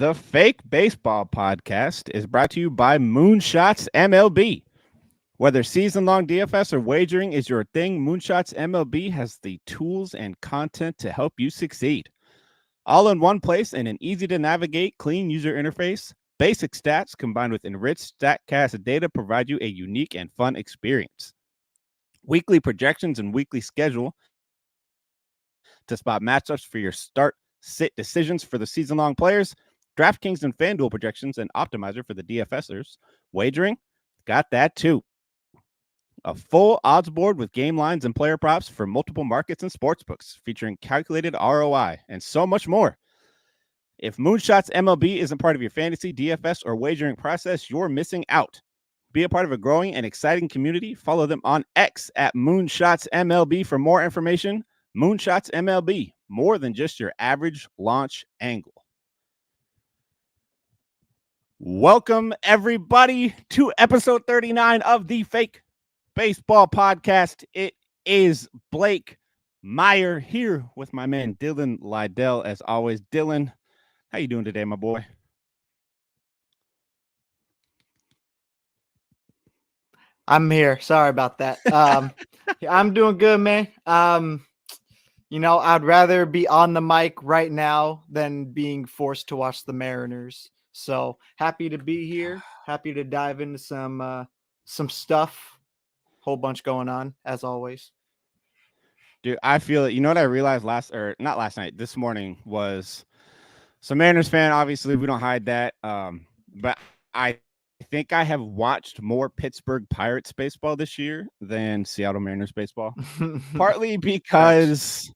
The Fake Baseball Podcast is brought to you by Moonshots MLB. Whether season-long DFS or wagering is your thing, Moonshots MLB has the tools and content to help you succeed. All in one place and an easy-to-navigate, clean user interface, basic stats combined with enriched StatCast data provide you a unique and fun experience. Weekly projections and weekly schedule to spot matchups for your start-sit decisions for the season-long players, DraftKings and FanDuel projections, and Optimizer for the DFSers. Wagering, got that too. A full odds board with game lines and player props for multiple markets and sportsbooks, featuring calculated ROI and so much more. If Moonshots MLB isn't part of your fantasy, DFS, or wagering process, you're missing out. Be a part of a growing and exciting community. Follow them on X at Moonshots MLB for more information. Moonshots MLB, more than just your average launch angle. Welcome, everybody, to episode 39 of the Fake Baseball Podcast. It is Blake Meyer here with my man Dylan Lydell. As always, Dylan, how you doing today, my boy? I'm here. Sorry about that. I'm doing good, man. I'd rather be on the mic right now than being forced to watch the Mariners. So happy to be here. Happy to dive into some stuff. Whole bunch going on as always. Dude, I feel it. You know what I realized this morning was some Mariners fan. Obviously, we don't hide that. But I think I have watched more Pittsburgh Pirates baseball this year than Seattle Mariners baseball. Partly because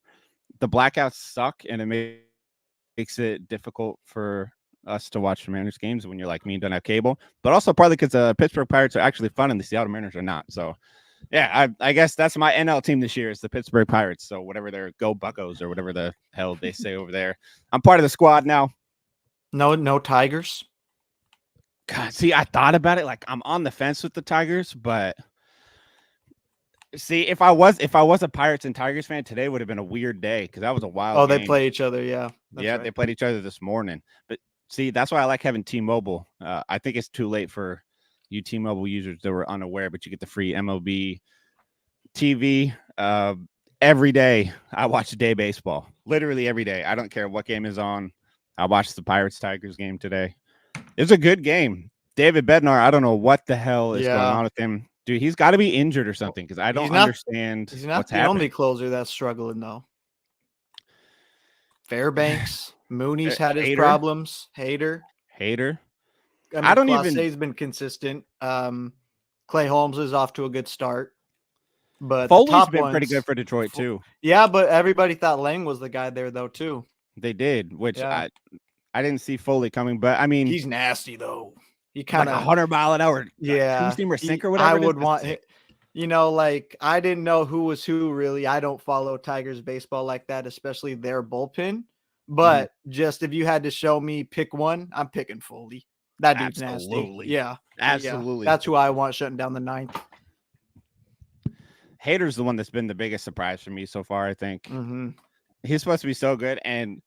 the blackouts suck and it makes it difficult for us to watch the Mariners games when you're like me and don't have cable, but also partly because the Pittsburgh Pirates are actually fun and the Seattle Mariners are not. So yeah, I guess that's my NL team this year is the Pittsburgh Pirates. So whatever their Go Buccos or whatever the hell they say over there. I'm part of the squad now. No Tigers. God, see, I thought about it. Like I'm on the fence with the Tigers, but see, if I was a Pirates and Tigers fan, today would have been a weird day because that was a wild game. They play each other, yeah. Right. They played each other this morning. But see, that's why I like having T-Mobile. I think it's too late for you T-Mobile users that were unaware, but you get the free MLB TV every day. I watch day baseball, literally every day. I don't care what game is on. I watched the Pirates-Tigers game today. It's a good game. David Bednar, I don't know what the hell is going on with him. Dude, he's got to be injured or something because I don't understand He's not what's the happening. only closer that's struggling, though. Fairbanks, Mooney's had his problems. Hader. I mean, Clase's been consistent. Clay Holmes is off to a good start. But Foley's been pretty good for Detroit, too. Yeah, but everybody thought Lang was the guy there, though, too. They did, which I didn't see Foley coming, but I mean, he's nasty though. He kind of like 100-mile-an-hour, two-seamer sink or whatever. I would want it. Like I didn't know who was who really. I don't follow Tigers baseball like that, especially their bullpen. But just if you had to show me pick one, I'm picking Foley. That dude's nasty. Yeah, absolutely. Yeah. That's who I want shutting down the ninth. Hader's the one that's been the biggest surprise for me so far. I think he's supposed to be so good, and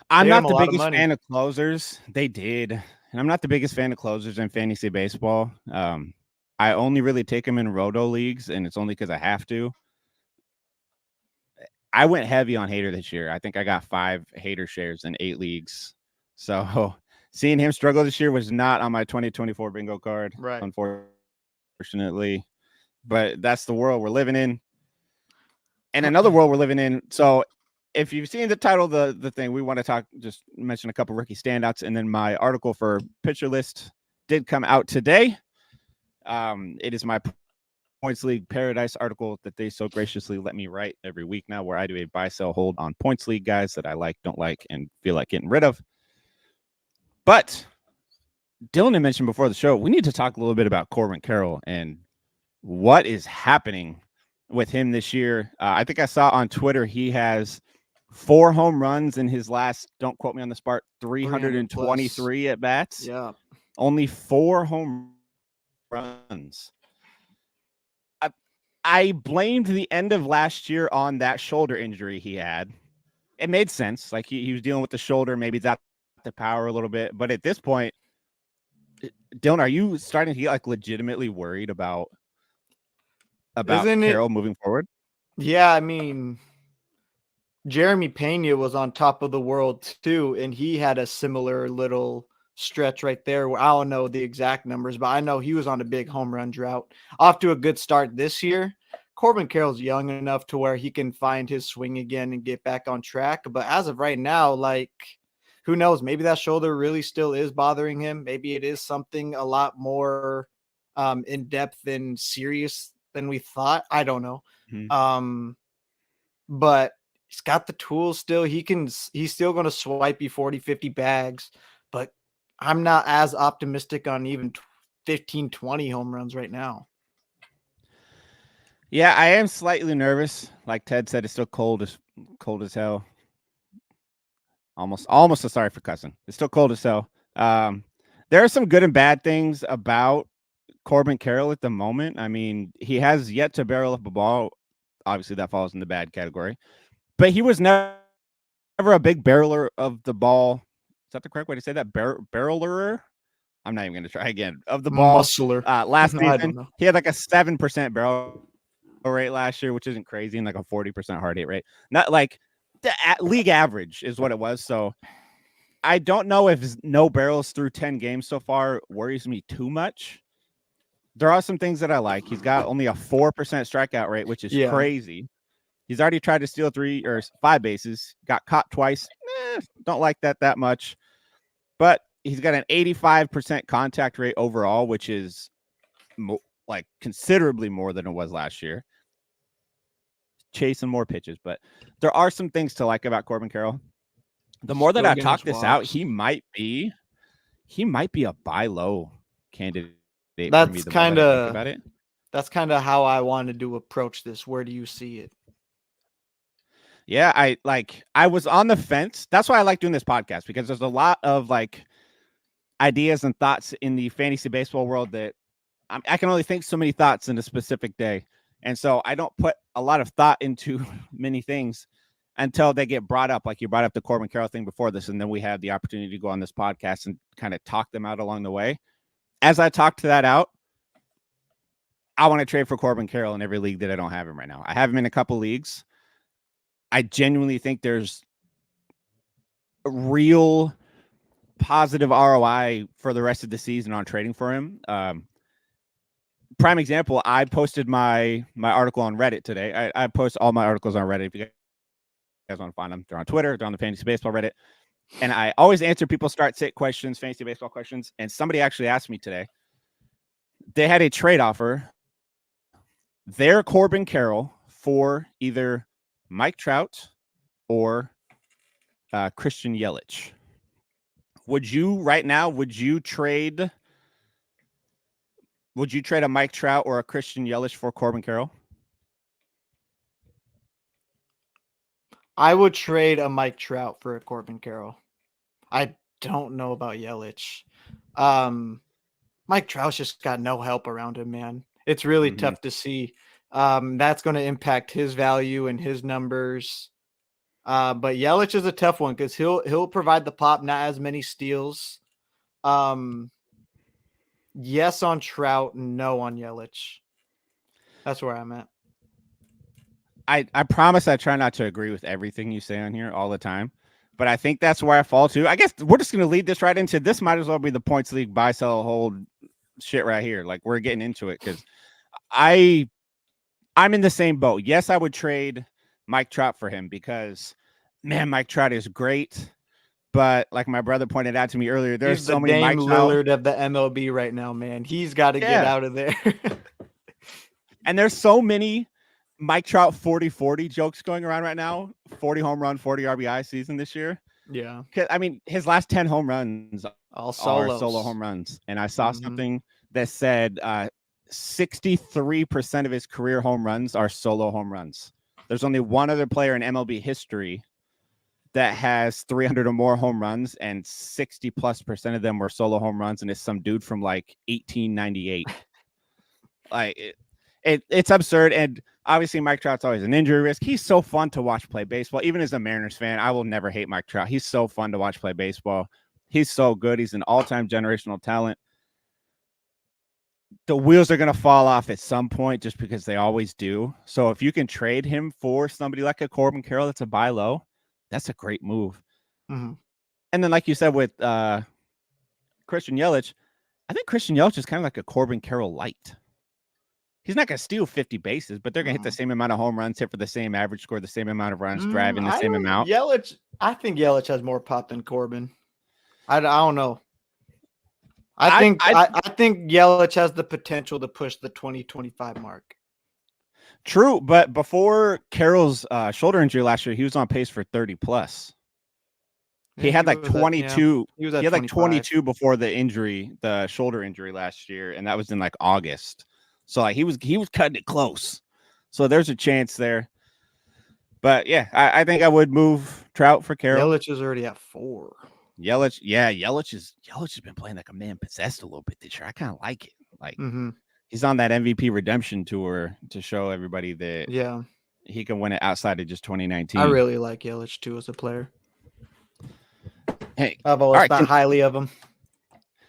I'm not the biggest fan of closers. They did. And I'm not the biggest fan of closers in fantasy baseball. I only really take them in roto leagues, and it's only because I have to. I went heavy on Hader this year. I think I got 5 Hader shares in 8 leagues. So seeing him struggle this year was not on my 2024 bingo card, unfortunately. But that's the world we're living in. And another world we're living in. So if you've seen the title of the thing, we want to just mention a couple rookie standouts. And then my article for Pitcher List did come out today. It is my Points League Paradise article that they so graciously let me write every week now, where I do a buy, sell, hold on Points League guys that I like, don't like, and feel like getting rid of. But Dylan had mentioned before the show, we need to talk a little bit about Corbin Carroll and what is happening with him this year. I think I saw on Twitter he has 4 home runs in his last, don't quote me on the spot, 323 at bats. Yeah. Only 4 home runs. I blamed the end of last year on that shoulder injury he had. It made sense. Like he was dealing with the shoulder. Maybe that's the power a little bit. But at this point, Dylan, are you starting to get like legitimately worried about Isn't it? Carroll moving forward? Yeah, I mean, Jeremy Pena was on top of the world too, and he had a similar little stretch right there where I don't know the exact numbers, but I know he was on a big home run drought. Off to a good start this year. Corbin Carroll's young enough to where he can find his swing again and get back on track. But as of right now, like, who knows? Maybe that shoulder really still is bothering him. Maybe it is something a lot more in depth and serious than we thought. I don't know. Mm-hmm. But he's got the tools still. He's still going to swipe you 40, 50 bags, but I'm not as optimistic on even 15, 20 home runs right now. Yeah, I am slightly nervous. Like Ted said, it's still cold as hell. Almost sorry for cussing. It's still cold as hell. There are some good and bad things about Corbin Carroll at the moment. I mean, he has yet to barrel up a ball. Obviously, that falls in the bad category. But he was never a big barreler of the ball. Is that the correct way to say that? Barreler? I'm not even going to try again. Of the ball. Muscular. Last I season, don't know. he had like a 7% barrel rate last year, which isn't crazy, and like a 40% hard hit rate. Not like the league average is what it was. So I don't know if no barrels through 10 games so far worries me too much. There are some things that I like. He's got only a 4% strikeout rate, which is crazy. He's already tried to steal 3 or 5 bases, got caught twice. Don't like that much. But he's got an 85% contact rate overall, which is like considerably more than it was last year. Chasing more pitches, but there are some things to like about Corbin Carroll. The more that I talk this out, he might be a buy low candidate for me. The more that I think about it. That's kind of how I wanted to approach this. Where do you see it? Yeah, I was on the fence. That's why I like doing this podcast, because there's a lot of like ideas and thoughts in the fantasy baseball world that I can only think so many thoughts in a specific day. And so I don't put a lot of thought into many things until they get brought up. Like you brought up the Corbin Carroll thing before this, and then we had the opportunity to go on this podcast and kind of talk them out along the way. As I talked that out, I want to trade for Corbin Carroll in every league that I don't have him right now. I have him in a couple leagues. I genuinely think there's a real positive ROI for the rest of the season on trading for him. Prime example, I posted my article on Reddit today. I post all my articles on Reddit. If you guys want to find them, they're on Twitter, they're on the Fantasy Baseball Reddit. And I always answer people start-sit questions, fantasy baseball questions. And somebody actually asked me today, they had a trade offer, their Corbin Carroll for either Mike Trout or Christian Yelich. Would you trade a Mike Trout or a Christian Yelich for Corbin Carroll? I would trade a Mike Trout for a Corbin Carroll. I don't know about Yelich. Mike Trout's just got no help around him, man. It's really tough to see. That's going to impact his value and his numbers. But Yelich is a tough one because he'll provide the pop, not as many steals. Yes on Trout, no on Yelich. That's where I'm at. I promise I try not to agree with everything you say on here all the time, but I think that's where I fall too. I guess we're just going to lead this right into this. Might as well be the points league buy, sell, hold shit right here. Like we're getting into it because I'm in the same boat. Yes, I would trade Mike Trout for him because, man, Mike Trout is great. But like my brother pointed out to me earlier, there's so many Mike Lillard of the MLB right now, man. He's got to get out of there. And there's so many Mike Trout 40-40 jokes going around right now. 40 home run, 40 RBI season this year. Yeah. I mean, his last 10 home runs are solo home runs. And I saw something that said 63% of his career home runs are solo home runs. There's only one other player in MLB history that has 300 or more home runs, and 60+% of them were solo home runs, and it's some dude from like 1898. Like it's absurd. And obviously Mike Trout's always an injury risk. He's so fun to watch play baseball. Even as a Mariners fan, I will never hate Mike Trout. He's so fun to watch play baseball. He's so good. He's an all-time generational talent. The wheels are going to fall off at some point just because they always do. So if you can trade him for somebody like a Corbin Carroll that's a buy low, that's a great move. Mm-hmm. And then, like you said, with Christian Yelich, I think Christian Yelich is kind of like a Corbin Carroll light. He's not going to steal 50 bases, but they're going to hit the same amount of home runs, hit for the same average score, the same amount of runs, driving the same amount. Yelich, I think Yelich has more pop than Corbin. I don't know. I think Yelich has the potential to push the 2025 mark. True, but before Carroll's shoulder injury last year, he was on pace for 30 plus. He had like 22. He had like 22 before the injury, the shoulder injury last year, and that was in like August. So like he was cutting it close. So there's a chance there. But yeah, I think I would move Trout for Carroll. Yelich is already at 4. Yelich has been playing like a man possessed a little bit this year. I kind of like it. Like he's on that MVP redemption tour to show everybody that he can win it outside of just 2019. I really like Yelich too as a player. Hey, I've always thought highly of him.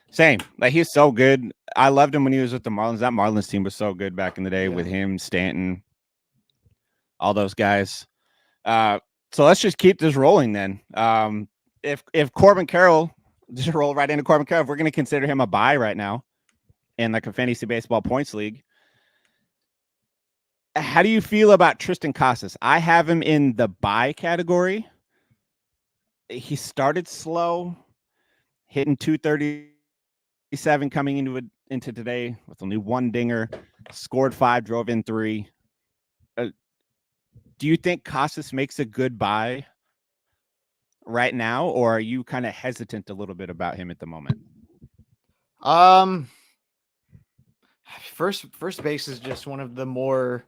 Same. Like he's so good. I loved him when he was with the Marlins. That Marlins team was so good back in the day with him, Stanton, all those guys. So let's just keep this rolling then. If Corbin Carroll, just roll right into Corbin Carroll, if we're going to consider him a buy right now in like a fantasy baseball points league, how do you feel about Tristan Casas? I have him in the buy category. He started slow, hitting 237 coming into today with only 1 dinger, scored 5, drove in 3. Do you think Casas makes a good buy right now, or are you kind of hesitant a little bit about him at the moment? First base is just one of the more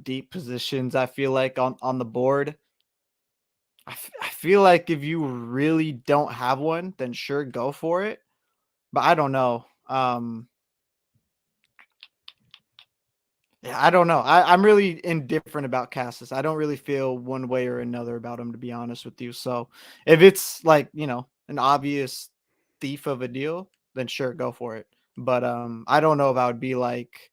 deep positions, I feel like, on the board. I feel like if you really don't have one, then sure, go for it. But I don't know. I don't know. I'm really indifferent about Casas. I don't really feel one way or another about him, to be honest with you. So if it's like, an obvious thief of a deal, then sure, go for it. But I don't know if I would be like,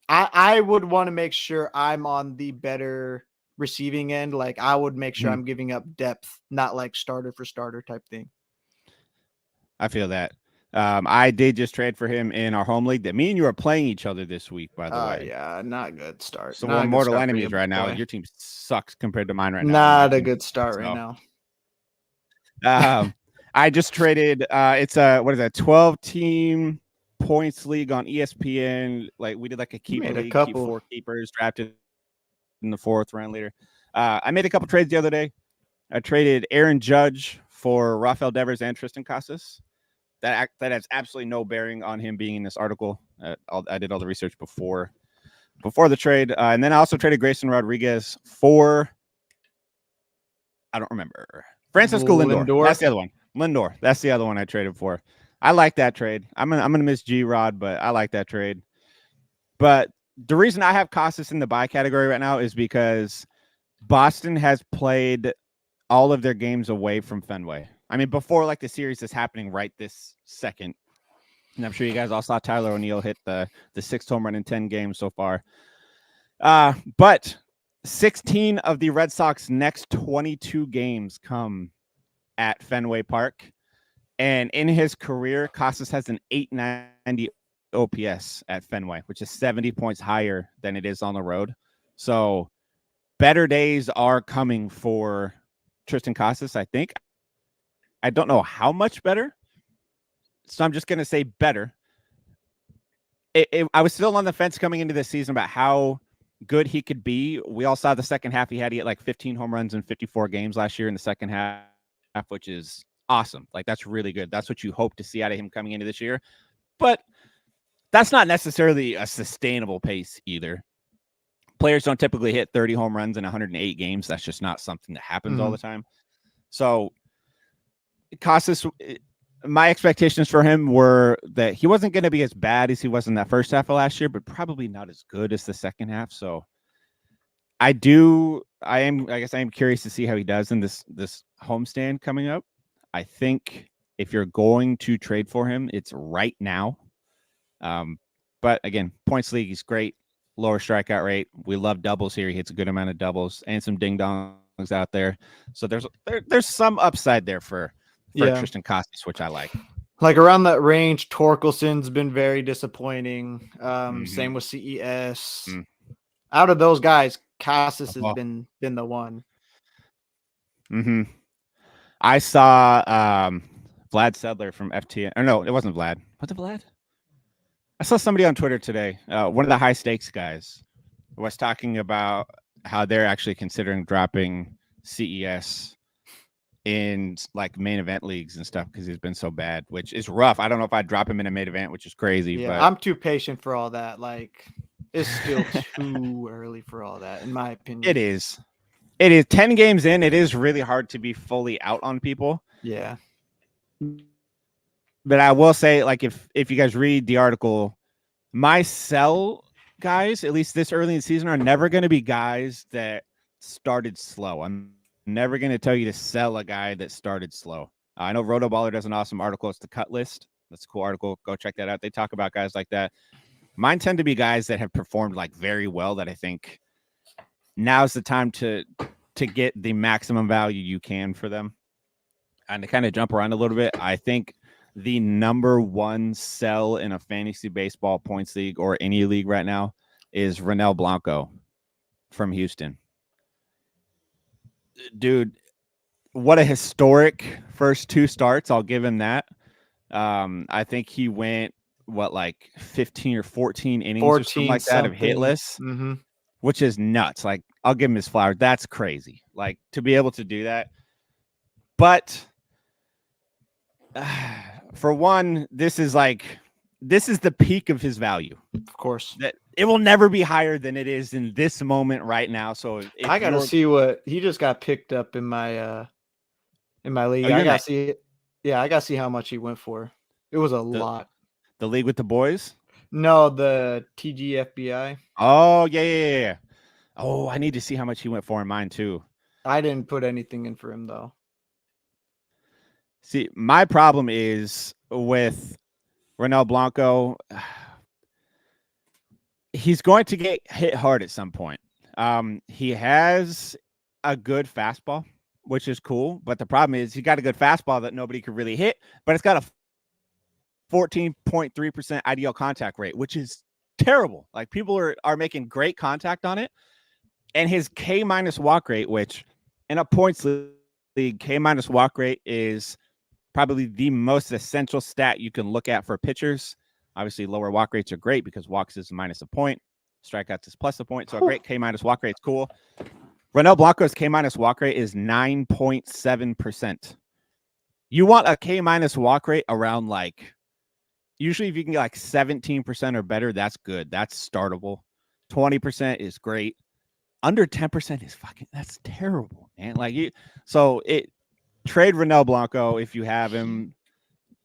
I would want to make sure I'm on the better receiving end. Like I would make sure I'm giving up depth, not like starter for starter type thing. I feel that. I did just trade for him in our home league that me and you are playing each other this week, by the way. Yeah, not good start. So we're mortal enemies right now. Your team sucks compared to mine right now. Not a good start right now. I just traded. It's a 12-team points league on ESPN. Like we did like a keeper league, keep 4 keepers drafted in the 4th round later. I made a couple trades the other day. I traded Aaron Judge for Rafael Devers and Tristan Casas. That has absolutely no bearing on him being in this article. I did all the research before the trade, and then I also traded Grayson Rodriguez for I don't remember Francisco Lindor. That's the other one. Lindor. That's the other one I traded for. I like that trade. I'm gonna miss G-Rod, but I like that trade. But the reason I have Casas in the buy category right now is because Boston has played all of their games away from Fenway. I mean, before like the series is happening right this second. And I'm sure you guys all saw Tyler O'Neill hit the 6th home run in 10 games so far. But 16 of the Red Sox next 22 games come at Fenway Park. And in his career, Casas has an 890 OPS at Fenway, which is 70 points higher than it is on the road. So better days are coming for Tristan Casas, I think. I don't know how much better. So I'm just going to say better. I was still on the fence coming into this season about how good he could be. We all saw the second half. He had like 15 home runs in 54 games last year in the second half, which is awesome. Like that's really good. That's what you hope to see out of him coming into this year. But that's not necessarily a sustainable pace either. Players don't typically hit 30 home runs in 108 games. That's just not something that happens all the time. So Casas, my expectations for him were that he wasn't going to be as bad as he was in that first half of last year, but probably not as good as the second half. So I am curious to see how he does in this homestand coming up. I think If you're going to trade for him, it's right now. But again, points league, he's great. Lower strikeout rate. We love doubles here. He hits a good amount of doubles and some ding dongs out there. So there's some upside there for Tristan Casas, which I like. Like around that range, Torkelson's been very disappointing. Same with CES. Out of those guys, Casas has been the one. I saw Vlad Sedler from FTN. Or no, it wasn't Vlad. Was it Vlad? I saw somebody on Twitter today. One of the high stakes guys was talking about how they're actually considering dropping CES in like main event leagues and stuff because he's been so bad, which is rough. I don't know if I'd drop him in a main event, which is crazy. Yeah, but I'm too patient for all that. Like, it's still too early for all that, in my opinion. It is. 10 games in. It is really hard to be fully out on people. Yeah. But I will say, like, if you guys read the article, my sell guys, at least this early in the season, are never going to be guys that started slow. I'm never going to tell you to sell a guy that started slow. I know Rotoballer does an awesome article. It's the cut list. That's a cool article. Go check that out. They talk about guys like that. Mine tend to be guys that have performed like very well that I think now's the time to get the maximum value you can for them. And to kind of jump around a little bit, I think the number one sell in a fantasy baseball points league or any league right now is Ronel Blanco from Houston. Dude, what a historic first two starts. I'll give him that. I think he went, like 15 or 14 innings or something like that of hitless, which is nuts. Like, I'll give him his flowers. That's crazy. Like, to be able to do that. But for one, this is the peak of his value. Of course. That it will never be higher than it is in this moment right now. So I got to see what he just got picked up in my league. I got to see it. Yeah, I got to see how much he went for. It was a lot. The league with the boys? No, the TGFBI. Oh, yeah. Oh, I need to see how much he went for in mine too. I didn't put anything in for him though. See, my problem is with Ronel Blanco. He's going to get hit hard at some point. He has a good fastball, which is cool. But the problem is he got a good fastball that nobody could really hit, but it's got a 14.3% ideal contact rate, which is terrible. Like, people are making great contact on it. And his K- walk rate, which in a points league, K- walk rate is probably the most essential stat you can look at for pitchers. Obviously, lower walk rates are great because walks is minus a point, strikeouts is plus a point. So a great K- walk rate is cool. Ronel Blanco's K- walk rate is 9.7%. You want a K- walk rate around, like, usually if you can get like 17% or better, that's good. That's startable. 20% is great. Under 10% is that's terrible, man. Like, trade Ronel Blanco if you have him.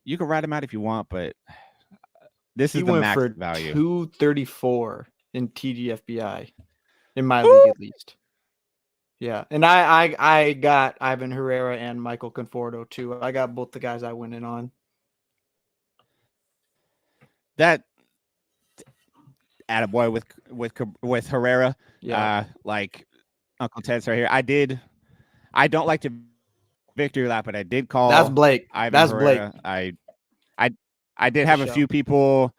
You can ride him out if you want, but this is the max value. 234 in TGFBI in my league, at least. Yeah, and I got Ivan Herrera and Michael Conforto too. I got both the guys I went in on. That attaboy with Herrera. Yeah, like Uncle Ted's right here. I don't like to victory lap, but I did call. That's Blake. Ivan Herrera. Blake. I did have a few people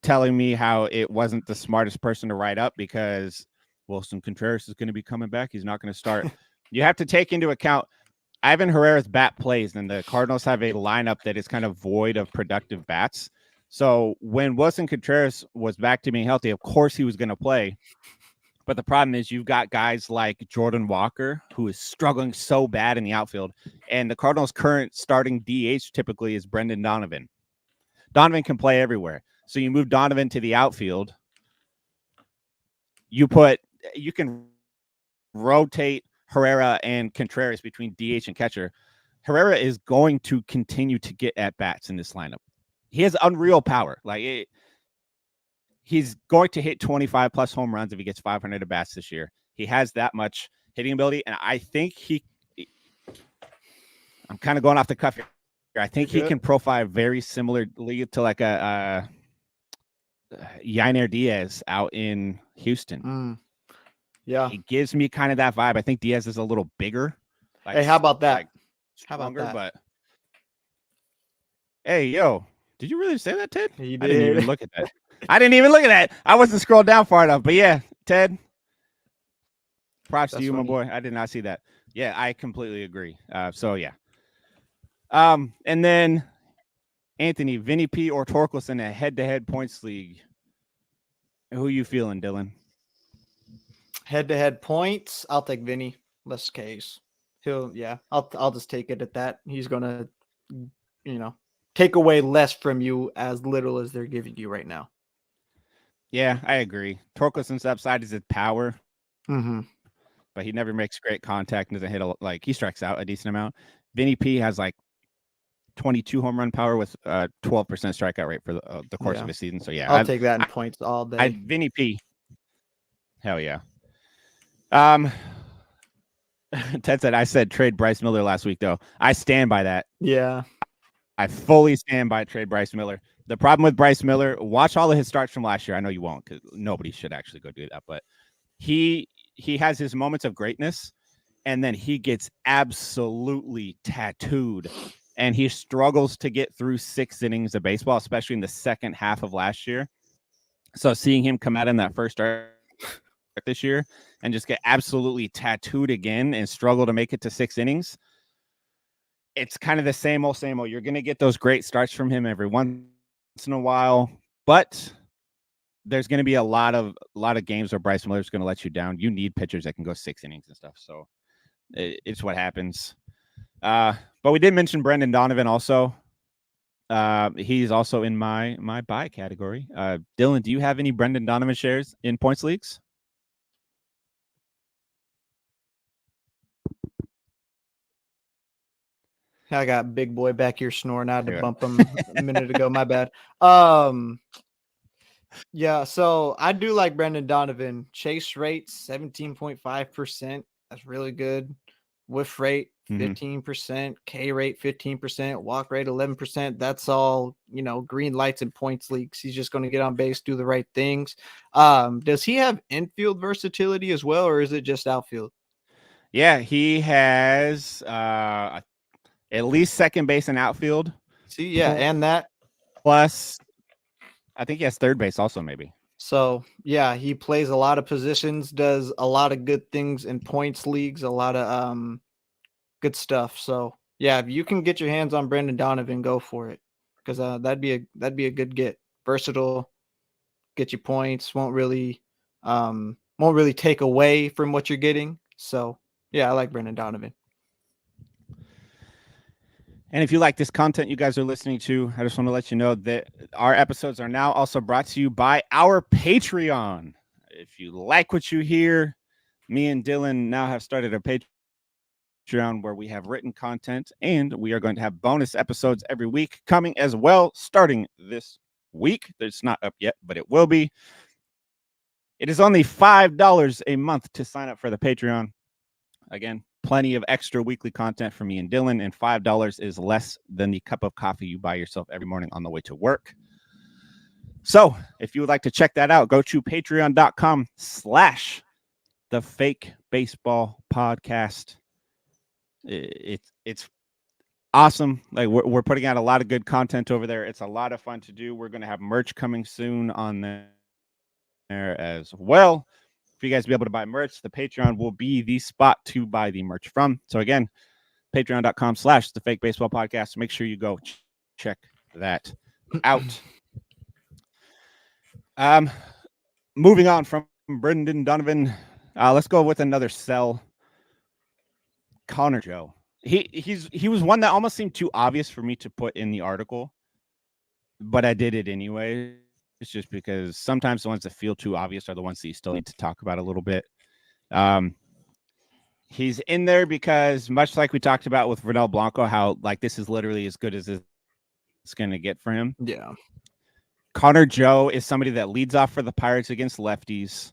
telling me how it wasn't the smartest person to write up because Wilson Contreras is going to be coming back. He's not going to start. You have to take into account Ivan Herrera's bat plays, and the Cardinals have a lineup that is kind of void of productive bats. So when Wilson Contreras was back to being healthy, of course he was going to play. But the problem is you've got guys like Jordan Walker, who is struggling so bad in the outfield. And the Cardinals' current starting DH typically is Brendan Donovan. Donovan can play everywhere. So you move Donovan to the outfield. You can rotate Herrera and Contreras between DH and catcher. Herrera is going to continue to get at bats in this lineup. He has unreal power. He's going to hit 25 plus home runs if he gets 500 at bats this year. He has that much hitting ability. And I think I'm kind of going off the cuff here. I think he can profile very similarly to like a Yainer Diaz out in Houston. Yeah. He gives me kind of that vibe. I think Diaz is a little bigger. Hey, how about that? Like How about stronger, that? but hey, yo, did you really say that, Ted? He I didn't even did. look at that. I didn't even look at that. I wasn't scrolled down far enough. But yeah, Ted, props to That's you, my funny. boy. I did not see that. Yeah, I completely agree. So yeah. And then Anthony, Vinny P or Torkelson in a head-to-head points league. Who you feeling, Dylan? Head-to-head points. I'll take Vinny. Less case. I'll just take it at that. He's gonna, take away less from you as little as they're giving you right now. Yeah, I agree. Torkelson's upside is his power, Mm-hmm. but he never makes great contact and doesn't hit he strikes out a decent amount. Vinny P has like 22 home run power with 12% strikeout rate for the course of his season. So yeah, I'll take that in points all day. Vinny P. Hell yeah. Ted said I said trade Bryce Miller last week though. I stand by that. Yeah. I fully stand by trade Bryce Miller. The problem with Bryce Miller, watch all of his starts from last year. I know you won't because nobody should actually go do that, but he has his moments of greatness and then he gets absolutely tattooed and he struggles to get through 6 innings of baseball, especially in the second half of last year. So seeing him come out in that first start this year and just get absolutely tattooed again and struggle to make it to 6 innings, it's kind of the same old. You're going to get those great starts from him every once in a while, but there's going to be a lot of games where Bryce Miller's going to let you down. You need pitchers that can go 6 innings and stuff. So it's what happens. But we did mention Brendan Donovan also. He's also in my buy category. Dylan, do you have any Brendan Donovan shares in points leagues? I got big boy back here snoring. I had to bump him a minute ago. My bad. Yeah, so I do like Brendan Donovan. Chase rate 17.5%. That's really good. Whiff rate 15%, K rate 15%, walk rate 11%. That's all, green lights and points leagues. He's just going to get on base, do the right things. Does he have infield versatility as well, or is it just outfield? Yeah, he has at least second base and outfield. See, yeah, and that. Plus, I think he has third base also, maybe. So, yeah, he plays a lot of positions, does a lot of good things in points leagues, a lot of good stuff. So, yeah, if you can get your hands on Brendan Donovan, go for it, because that'd be a good get. Versatile, get you points, won't really take away from what you're getting. So, yeah, I like Brendan Donovan. And if you like this content you guys are listening to, I just want to let you know that our episodes are now also brought to you by our Patreon. If you like what you hear, me and Dylan now have started a Patreon where we have written content and we are going to have bonus episodes every week coming as well, starting this week. It's not up yet, but it will be. It is only $5 a month to sign up for the Patreon. Again, plenty of extra weekly content from me and Dylan, and $5 is less than the cup of coffee you buy yourself every morning on the way to work. So if you would like to check that out, go to patreon.com/the fake baseball podcast. It's awesome. Like we're putting out a lot of good content over there. It's a lot of fun to do. We're going to have merch coming soon on there as well. For you guys to be able to buy merch, the Patreon will be the spot to buy the merch from. So again, patreon.com/the fake baseball podcast. Make sure you go check that out. Moving on from Brendan Donovan, let's go with another sell. Connor Joe. He was one that almost seemed too obvious for me to put in the article, but I did it anyway. It's just because sometimes the ones that feel too obvious are the ones that you still need to talk about a little bit. He's in there because much like we talked about with Vernel Blanco, how like this is literally as good as it's going to get for him. Yeah. Connor Joe is somebody that leads off for the Pirates against lefties,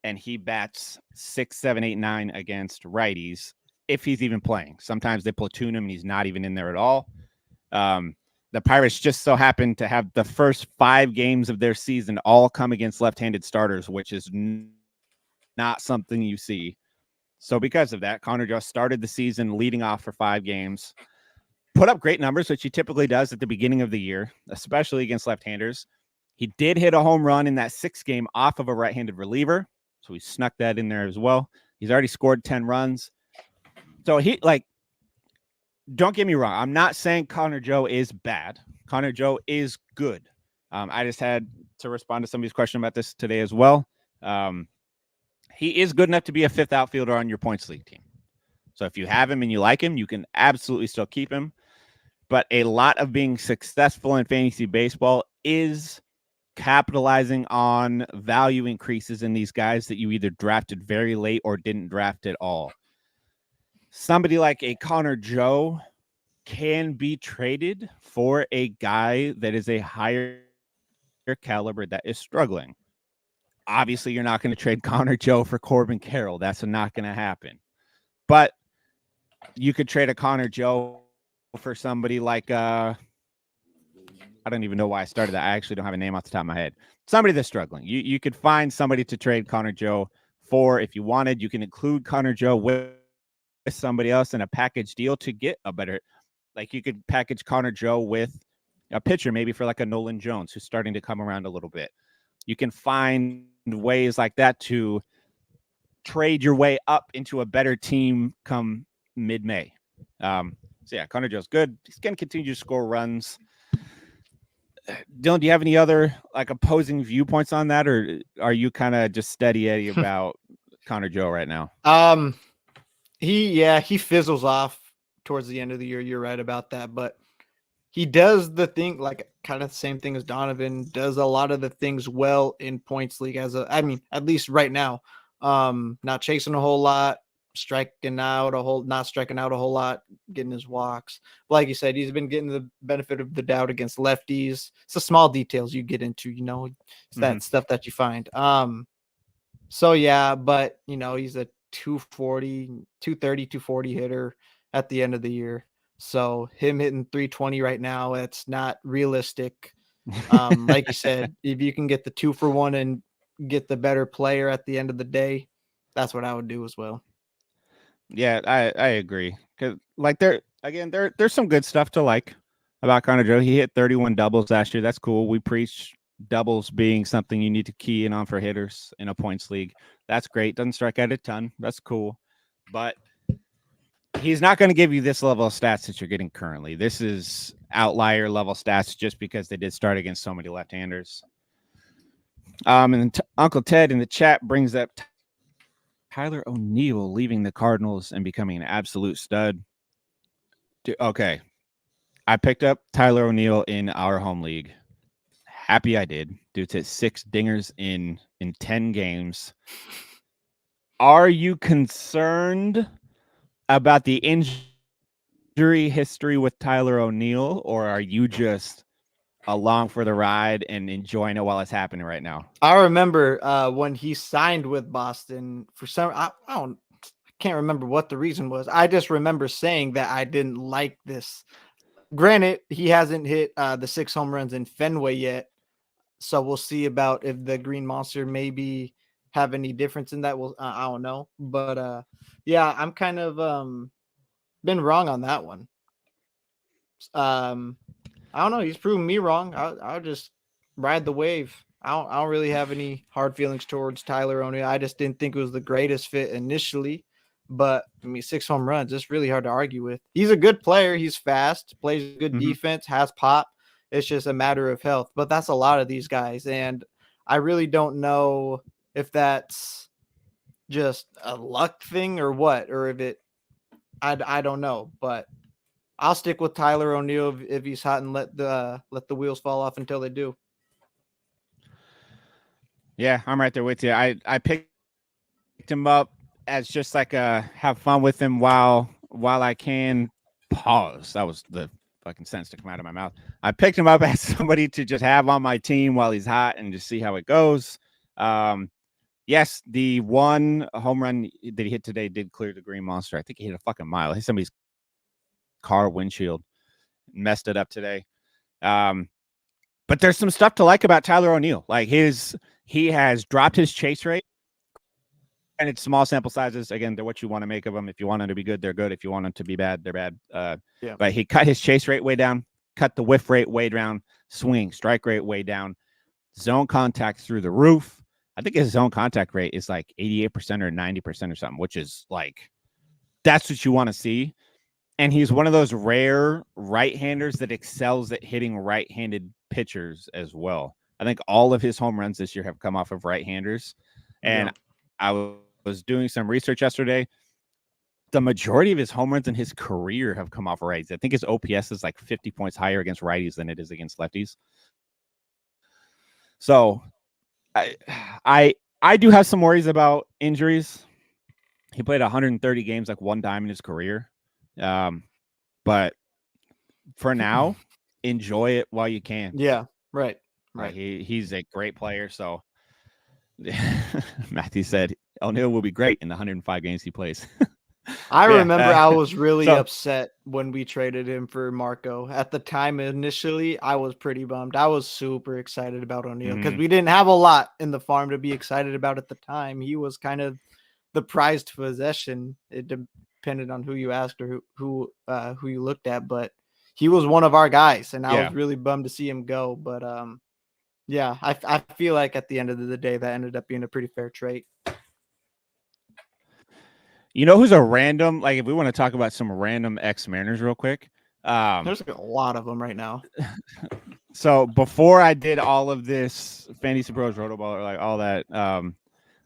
and he bats 6, 7, 8, 9 against righties if he's even playing. Sometimes they platoon him and he's not even in there at all. The Pirates just so happened to have the first 5 games of their season all come against left-handed starters, which is not something you see. So because of that, Connor just started the season leading off for 5 games, put up great numbers, which he typically does at the beginning of the year, especially against left-handers. He did hit a home run in that 6th game off of a right-handed reliever, so he snuck that in there as well. He's already scored 10 runs. So don't get me wrong. I'm not saying Connor Joe is bad. Connor Joe is good. I just had to respond to somebody's question about this today as well. He is good enough to be a 5th outfielder on your points league team. So if you have him and you like him, you can absolutely still keep him. But a lot of being successful in fantasy baseball is capitalizing on value increases in these guys that you either drafted very late or didn't draft at all. Somebody like a Connor Joe can be traded for a guy that is a higher caliber that is struggling. Obviously, you're not going to trade Connor Joe for Corbin Carroll. That's not going to happen. But you could trade a Connor Joe for somebody like I don't even know why I started that. I actually don't have a name off the top of my head. Somebody that's struggling. You could find somebody to trade Connor Joe for if you wanted. You can include Connor Joe with somebody else in a package deal to get a better. Like you could package Connor Joe with a pitcher, maybe for like a Nolan Jones, who's starting to come around a little bit. You can find ways like that to trade your way up into a better team come mid-May. So yeah, Connor Joe's good. He's going to continue to score runs. Dylan, do you have any other like opposing viewpoints on that, or are you kind of just steady Eddie about Connor Joe right now? He fizzles off towards the end of the year. You're right about that, but he does the thing like kind of the same thing as Donovan, does a lot of the things well in points league at least right now. Not chasing a whole lot, not striking out a whole lot, getting his walks. Like you said, he's been getting the benefit of the doubt against lefties. It's the small details you get into, it's that stuff that you find. So yeah, but he's a 230, 240 hitter at the end of the year. So him hitting 320 right now, it's not realistic. Like you said, if you can get the 2-for-1 and get the better player at the end of the day, that's what I would do as well. Yeah, I agree. Cause like there's some good stuff to like about Connor Joe. He hit 31 doubles last year. That's cool. We preach doubles being something you need to key in on for hitters in a points league. That's great. Doesn't strike out a ton. That's cool. But he's not going to give you this level of stats that you're getting currently. This is outlier level stats just because they did start against so many left-handers. And Uncle Ted in the chat brings up Tyler O'Neill leaving the Cardinals and becoming an absolute stud. Okay. I picked up Tyler O'Neill in our home league. Happy I did. Dude's hit 6 dingers in 10 games. Are you concerned about the injury history with Tyler O'Neill, or are you just along for the ride and enjoying it while it's happening right now? I remember when he signed with Boston for some, I can't remember what the reason was. I just remember saying that I didn't like this. Granted, he hasn't hit the 6 home runs in Fenway yet, so we'll see about if the Green Monster maybe have any difference in that. I don't know, but yeah, I'm kind of been wrong on that one. I don't know. He's proven me wrong. I'll just ride the wave. I don't really have any hard feelings towards Tyler O'Neill. I just didn't think it was the greatest fit initially, but 6 home runs, it's really hard to argue with. He's a good player. He's fast, plays good defense, has pop. It's just a matter of health, but that's a lot of these guys. And I really don't know if that's just a luck thing or what, or if I don't know, but I'll stick with Tyler O'Neill if he's hot and let the wheels fall off until they do. Yeah, I'm right there with you. I picked him up as just like a have fun with him while I can. Pause. That was the fucking sentence to come out of my mouth. I picked him up as somebody to just have on my team while he's hot and just see how it goes. Yes, the one home run that he hit today did clear the Green Monster. I think he hit a fucking mile. He hit somebody's car windshield. messed it up today. But there's some stuff to like about Tyler O'Neill. Like he has dropped his chase rate. And it's small sample sizes. Again, they're what you want to make of them. If you want them to be good, they're good. If you want them to be bad, they're bad. Yeah. But he cut his chase rate way down, cut the whiff rate way down, swing, strike rate way down, zone contact through the roof. I think his zone contact rate is like 88% or 90% or something, which is like, that's what you want to see. And he's one of those rare right-handers that excels at hitting right-handed pitchers as well. I think all of his home runs this year have come off of right-handers. And I was doing some research yesterday. The majority of his home runs in his career have come off righties. I think his OPS is like 50 points higher against righties than it is against lefties. So I do have some worries about injuries. He played 130 games like one time in his career. But for now, enjoy it while you can. Yeah, right. He's a great player. So Matthew said O'Neill will be great in the 105 games he plays. I remember I was really upset when we traded him for Marco. At the time, initially, I was pretty bummed. I was super excited about O'Neill because we didn't have a lot in the farm to be excited about at the time. He was kind of the prized possession. It depended on who you asked or who you looked at, but he was one of our guys, and I was really bummed to see him go. But yeah, I feel like at the end of the day, that ended up being a pretty fair trade. You know who's a random, like if we want to talk about some random ex-Mariners real quick. There's a lot of them right now. So before I did all of this Fantasy Pros, Rotoballer, like all that,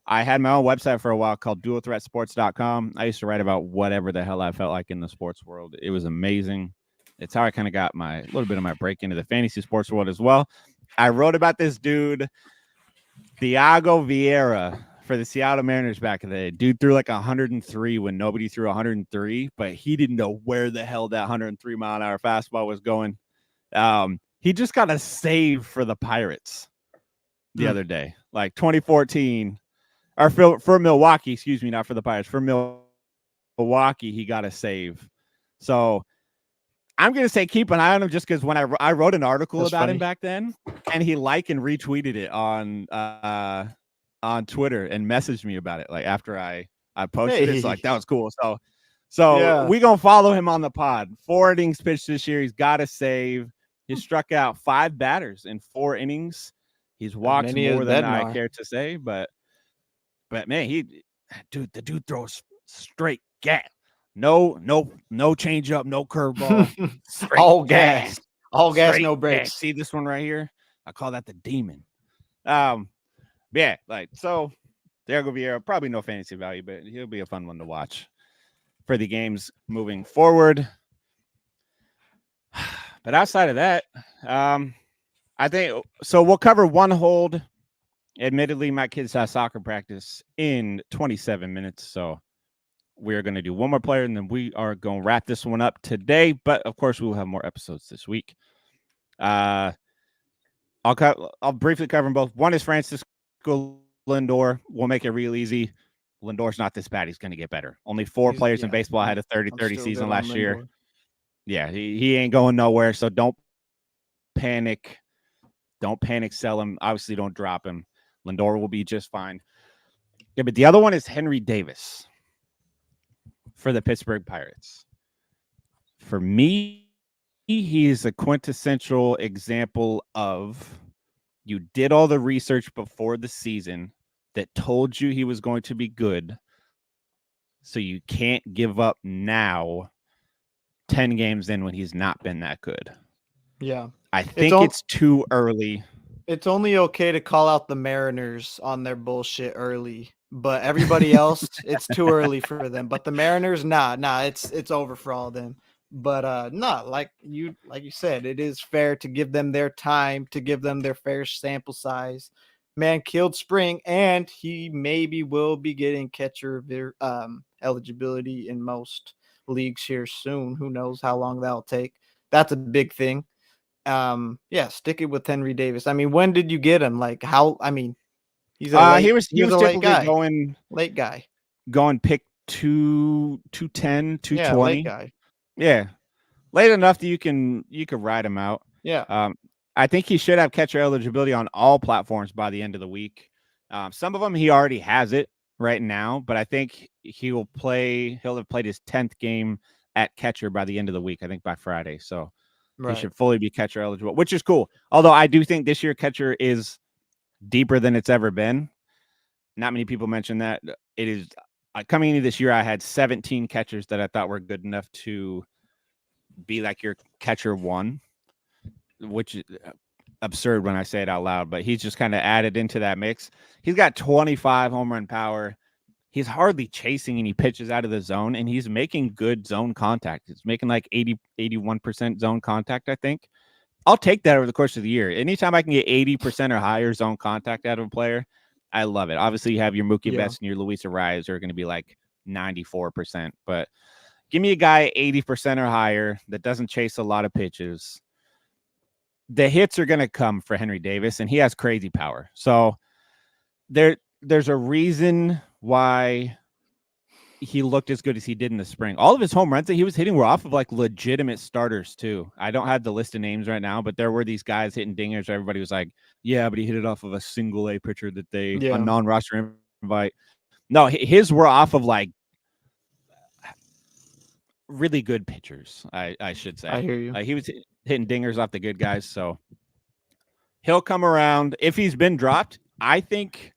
I had my own website for a while called dualthreatsports.com. I used to write about whatever the hell I felt like in the sports world. It was amazing. It's how I kind of got a little bit of my break into the fantasy sports world as well. I wrote about this dude, Thiago Vieira, for the Seattle Mariners back in the day. Dude threw like 103 when nobody threw 103, but he didn't know where the hell that 103 mile an hour fastball was going. He just got a save for the Pirates the other day, like 2014, or for Milwaukee, excuse me, not for the Pirates. For Milwaukee, he got a save. So I'm going to say keep an eye on him just because when I wrote an article about him back then, and he liked and retweeted it on Twitter and messaged me about it. Like after I posted it, so like that was cool. So we gonna follow him on the pod. 4 innings pitched this year. He's got a save. He struck out 5 batters in 4 innings. He's walked more than I care to say, but man, the dude throws straight gas. No change up, no curveball. All gas, no brakes. See this one right here? I call that the demon. Yeah, like so. Thiago Vieira, probably no fantasy value, but he'll be a fun one to watch for the games moving forward. But outside of that, I think so. We'll cover one hold. Admittedly, my kids have soccer practice in 27 minutes, so we're going to do one more player, and then we are going to wrap this one up today. But of course, we will have more episodes this week. I'll briefly cover them both. One is Francisco Lindor. We'll make it real easy. Lindor's not this bad. He's going to get better. Only 4 players in baseball had a 30-30 season last year. Yeah, he ain't going nowhere, so don't panic. Don't panic sell him. Obviously, don't drop him. Lindor will be just fine. Yeah, but the other one is Henry Davis for the Pittsburgh Pirates. For me, he is a quintessential example of you did all the research before the season that told you he was going to be good, so you can't give up now 10 games in when he's not been that good. Yeah. I think it's too early. It's only okay to call out the Mariners on their bullshit early, but everybody else, it's too early for them. But the Mariners, nah, it's over for all of them. But like you said, it is fair to give them their time, to give them their fair sample size. Man killed spring, and he maybe will be getting catcher eligibility in most leagues here soon. Who knows how long that'll take? That's a big thing. Stick it with Henry Davis. I mean, when did you get him? Like how? I mean, he was typically late guy, going pick 210, 220. Yeah, late guy. Yeah, late enough that you can ride him out. Yeah. I think he should have catcher eligibility on all platforms by the end of the week. Some of them he already has it right now, but I think he'll have played his 10th game at catcher by the end of the week, I think by Friday. So he should fully be catcher eligible, which is cool. Although I do think this year catcher is deeper than it's ever been. Not many people mention that. It is coming into this year, I had 17 catchers that I thought were good enough to be like your catcher one, which is absurd when I say it out loud, but he's just kind of added into that mix. He's got 25 home run power. He's hardly chasing any pitches out of the zone, and he's making good zone contact. He's making like 81% zone contact, I think. I'll take that over the course of the year. Anytime I can get 80% or higher zone contact out of a player, I love it. Obviously, you have your Mookie Betts and your Luis Arias are going to be like 94%, but give me a guy 80% or higher that doesn't chase a lot of pitches. The hits are going to come for Henry Davis, and he has crazy power. So there's a reason why he looked as good as he did in the spring. All of his home runs that he was hitting were off of like legitimate starters too. I don't have the list of names right now, but there were these guys hitting dingers. Everybody was like, yeah, but he hit it off of a single A pitcher that a non-roster invite. No, his were off of like really good pitchers, I should say. I hear you. He was hitting dingers off the good guys. So he'll come around. If he's been dropped, I think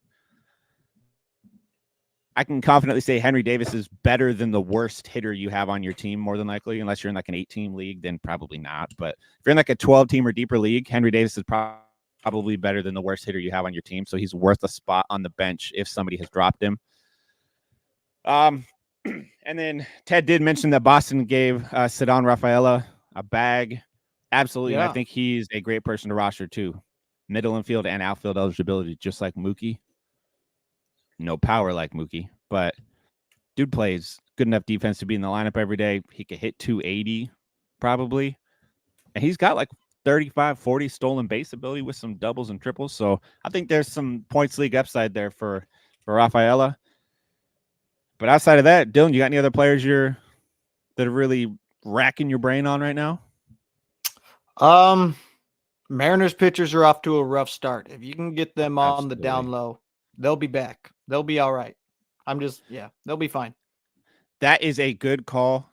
I can confidently say Henry Davis is better than the worst hitter you have on your team, more than likely, unless you're in like an 8-team league, then probably not. But if you're in like a 12-team or deeper league, Henry Davis is probably better than the worst hitter you have on your team. So he's worth a spot on the bench if somebody has dropped him. And then Ted did mention that Boston gave Cedon Rafaela a bag. Absolutely. Yeah. I think he's a great person to roster too. Middle infield and outfield eligibility, just like Mookie. No power like Mookie, but dude plays good enough defense to be in the lineup every day. He could hit 280 probably. And he's got like 35, 40 stolen base ability with some doubles and triples. So I think there's some points league upside there for Rafaela. But outside of that, Dylan, you got any other players that are really racking your brain on right now? Mariners pitchers are off to a rough start. If you can get them on the down low, they'll be back. They'll be all right. They'll be fine. That is a good call.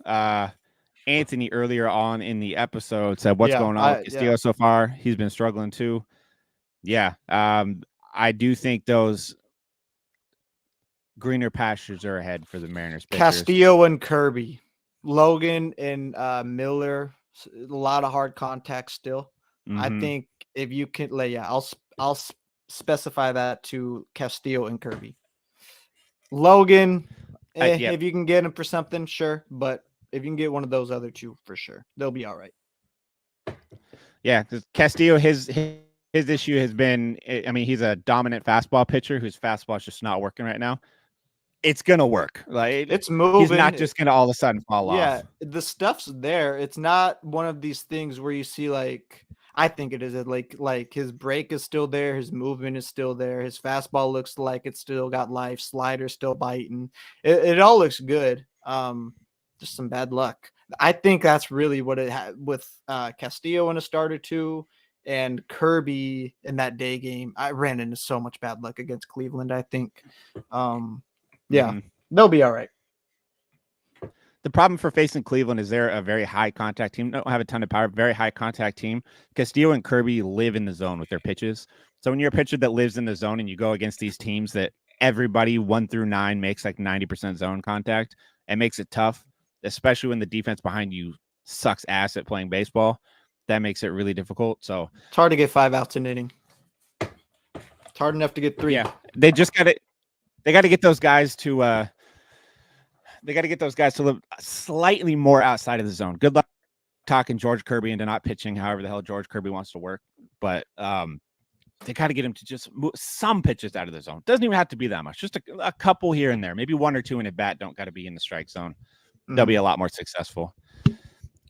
Anthony earlier on in the episode said, what's going on with Castillo so far? He's been struggling too. Yeah. I do think those greener pastures are ahead for the Mariners pitchers. Castillo and Kirby, Logan and Miller, a lot of hard contact still. Mm-hmm. I think if you can I'll specify that to Castillo and Kirby. Logan, if you can get him for something, sure. But if you can get one of those other two, for sure, they'll be all right. Yeah, because Castillo, his issue has been, I mean, he's a dominant fastball pitcher whose fastball is just not working right now. It's going to work. Like it's moving. He's not just going to all of a sudden fall off. Yeah, the stuff's there. It's not one of these things where you see like, I think it is like his break is still there. His movement is still there. His fastball looks like it's still got life. Slider still biting. It all looks good. Just some bad luck. I think that's really what it had with Castillo in a start or two and Kirby in that day game. I ran into so much bad luck against Cleveland, I think. They'll be all right. The problem for facing Cleveland is they're a very high contact team. They don't have a ton of power, very high contact team. Castillo and Kirby live in the zone with their pitches. So when you're a pitcher that lives in the zone and you go against these teams that everybody 1 through 9 makes like 90% zone contact, it makes it tough, especially when the defense behind you sucks ass at playing baseball. That makes it really difficult. So it's hard to get 5 outs an inning. It's hard enough to get 3. Yeah, they got to get those guys to live slightly more outside of the zone. Good luck talking George Kirby into not pitching however the hell George Kirby wants to work. But they got to get him to just move some pitches out of the zone. Doesn't even have to be that much. Just a couple here and there. Maybe 1 or 2 in a bat don't got to be in the strike zone. They'll be a lot more successful.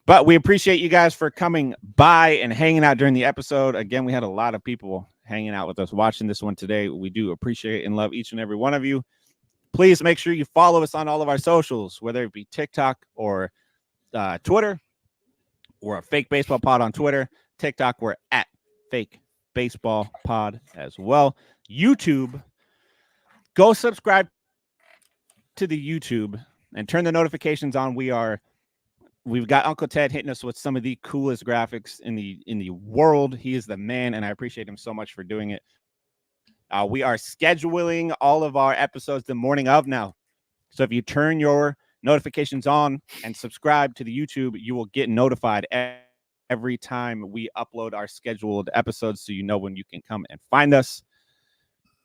But we appreciate you guys for coming by and hanging out during the episode. Again, we had a lot of people hanging out with us watching this one today. We do appreciate and love each and every one of you. Please make sure you follow us on all of our socials, whether it be TikTok or Twitter. We're a Fake Baseball Pod on Twitter. TikTok, we're at Fake Baseball Pod as well. YouTube, go subscribe to the YouTube and turn the notifications on. We've got Uncle Ted hitting us with some of the coolest graphics in the world. He is the man, and I appreciate him so much for doing it. We are scheduling all of our episodes the morning of now. So if you turn your notifications on and subscribe to the YouTube, you will get notified every time we upload our scheduled episodes, so you know when you can come and find us.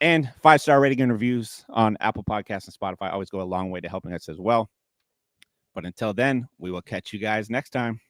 And 5-star rating and reviews on Apple Podcasts and Spotify always go a long way to helping us as well. But until then, we will catch you guys next time.